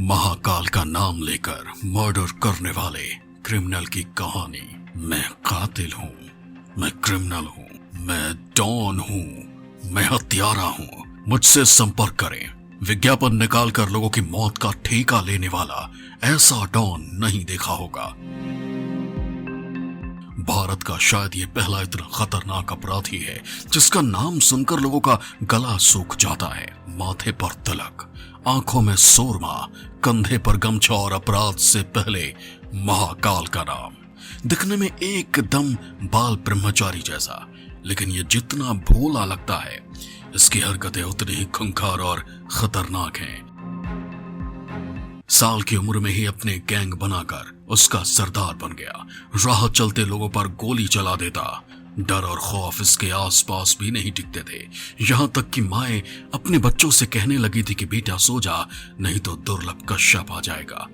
महाकाल का नाम लेकर मर्डर करने वाले क्रिमिनल की कहानी। मैं कातिल हूँ, मैं क्रिमिनल हूँ, मैं डॉन हूँ, मैं हत्यारा हूँ। मुझसे संपर्क करें। विज्ञापन निकालकर लोगों की मौत का ठेका लेने वाला ऐसा डॉन नहीं देखा होगा। भारत का शायद ये पहला इतना खतरनाक अपराधी है जिसका नाम सुनकर लोगों का गला सूख जाता है। माथे पर तिलक, आंखों में सोरमा, कंधे पर गमछा और अपराध से पहले महाकाल का नाम। दिखने में एकदम बाल ब्रह्मचारी जैसा, लेकिन ये जितना भोला लगता है इसकी हरकतें उतनी ही खूंखार और खतरनाक हैं। साल की उम्र में ही अपने गैंग बनाकर उसका सरदार बन गया। राह चलते लोगों पर गोली चला देता। डर और खौफ इसके आसपास भी नहीं टिकते थे। यहां तक कि माएं अपने बच्चों से कहने लगी थी कि बेटा सो जा, नहीं तो दुर्लभ कश्यप आ जाएगा।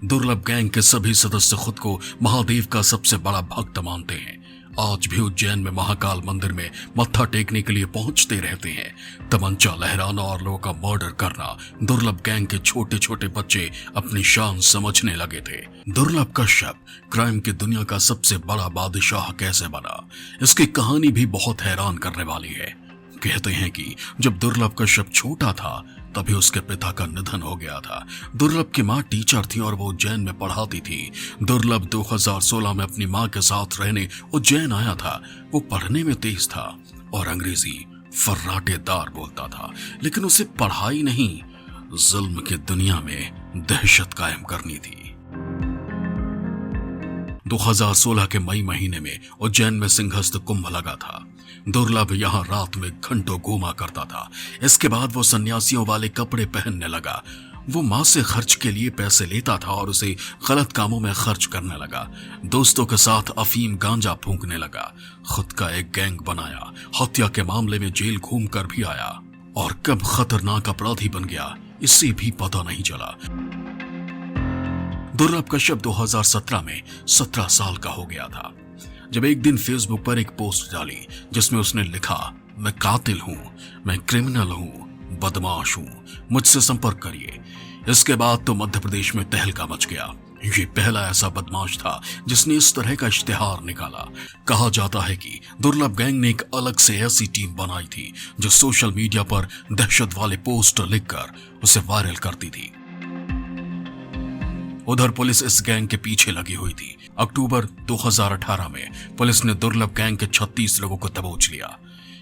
दुर्लभ गैंग के सभी सदस्य खुद को महादेव का सबसे बड़ा भक्त मानते हैं। आज भी उज्जैन में महाकाल मंदिर में मत्था टेकने के लिए पहुंचते रहते हैं। तमंचा लहराना और लोगों का मर्डर करना दुर्लभ गैंग के छोटे छोटे बच्चे अपनी शान समझने लगे थे। दुर्लभ कश्यप क्राइम की दुनिया का सबसे बड़ा बादशाह कैसे बना, इसकी कहानी भी बहुत हैरान करने वाली है। कहते हैं कि जब दुर्लभ कश्यप छोटा था तभी उसके पिता का निधन हो गया था। दुर्लभ की मां टीचर थी और वो उज्जैन में पढ़ाती थी। दुर्लभ 2016 में अपनी मां के साथ रहने उज्जैन आया था। वो पढ़ने में तेज था और अंग्रेजी फर्राटेदार बोलता था, लेकिन उसे पढ़ाई नहीं, जुल्म की दुनिया में दहशत कायम करनी थी। 2016 के मई महीने में उज्जैन में सिंहस्थ कुंभ लगा था। दुर्लभ यहां रात में घंटों घूमा करता था। इसके बाद वो सन्यासियों वाले कपड़े पहनने लगा। वो मां से खर्च के लिए पैसे लेता था और उसे गलत कामों में खर्च करने लगा। दोस्तों के साथ अफीम गांजा फूंकने लगा। खुद का एक गैंग बनाया। हत्या के मामले में जेल घूम कर भी आया और कब खतरनाक अपराधी बन गया इसे भी पता नहीं चला। दुर्लभ कश्यप 2017 में 17 साल का हो गया था जब एक दिन फेसबुक पर एक पोस्ट डाली जिसमें उसने लिखा, मैं कातिल हूं, मैं क्रिमिनल हूं, बदमाश हूं, मुझसे संपर्क करिए। इसके बाद तो मध्य प्रदेश में तहलका मच गया। ये पहला ऐसा बदमाश था जिसने इस तरह का इश्तिहार निकाला। कहा जाता है कि दुर्लभ गैंग ने एक अलग से ऐसी टीम बनाई थी जो सोशल मीडिया पर दहशत वाले पोस्टर लिखकर उसे वायरल करती थी। उधर पुलिस इस गैंग के पीछे लगी हुई थी। अक्टूबर 2018 में पुलिस ने दुर्लभ गैंग के 36 लोगों को दबोच लिया।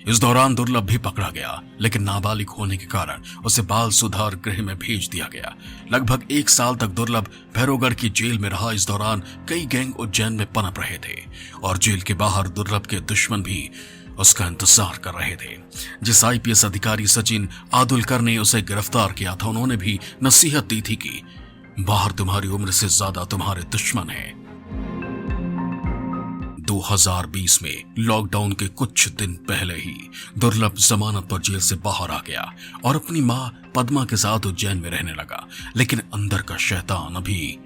इस दौरान दुर्लभ भी पकड़ा गया, लेकिन नाबालिग होने के कारण उसे बाल सुधार गृह में भेज दिया गया। लगभग 1 साल तक दुर्लभ भैरवगढ़ की जेल में रहा। इस दौरान कई गैंग उज्जैन में पनप रहे थे और जेल के बाहर दुर्लभ के दुश्मन भी उसका इंतजार कर रहे थे। जिस IPS अधिकारी सचिन आदुलकर ने उसे गिरफ्तार किया था, उन्होंने भी नसीहत दी थी कि बाहर तुम्हारी उम्र से ज्यादा तुम्हारे दुश्मन हैं। 2020 में लॉकडाउन के कुछ दिन पहले ही दुर्लभ जमानत पर जेल से बाहर आ गया और अपनी मां पद्मा के साथ उज्जैन में रहने लगा। लेकिन अंदर का शैतान अभी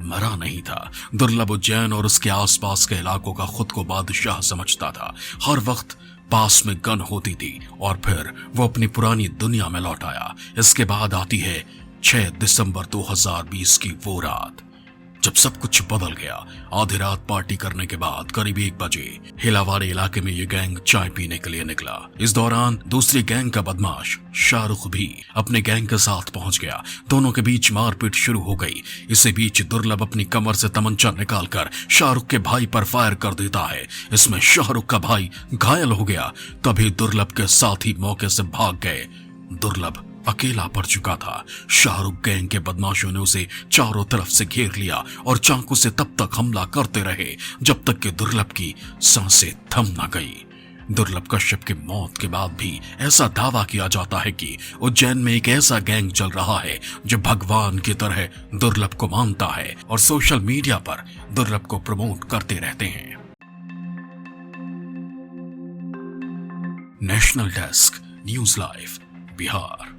मरा नहीं था। दुर्लभ उज्जैन और उसके आसपास के इलाकों का खुद को बादशाह समझता था। हर वक्त पास में गन होती थी और फिर वो अपनी पुरानी दुनिया में लौट आया। इसके बाद आती है 6 दिसंबर 2020 की वो रात जब सब कुछ बदल गया। आधी रात पार्टी करने के बाद करीब 1 बजे हिलावाड़ी इलाके में ये गैंग चाय पीने के लिए निकला। इस दौरान दूसरी गैंग का बदमाश शाहरुख भी अपने गैंग के साथ पहुंच गया। दोनों के बीच मारपीट शुरू हो गई। इसी बीच दुर्लभ अपनी कमर से तमंचा निकालकर शाहरुख के भाई पर फायर कर देता है। इसमें शाहरुख का भाई घायल हो गया। तभी दुर्लभ के साथी मौके से भाग गए। दुर्लभ अकेला पड़ चुका था। शाहरुख गैंग के बदमाशों ने उसे चारों तरफ से घेर लिया और चाकू से तब तक हमला करते रहे जब तक कि दुर्लभ की सांसें थम न गई। दुर्लभ कश्यप की मौत के बाद भी ऐसा दावा किया जाता है कि उज्जैन में एक ऐसा गैंग चल रहा है जो भगवान की तरह दुर्लभ को मानता है और सोशल मीडिया पर दुर्लभ को प्रमोट करते रहते हैं। National desk, news live, Bihar.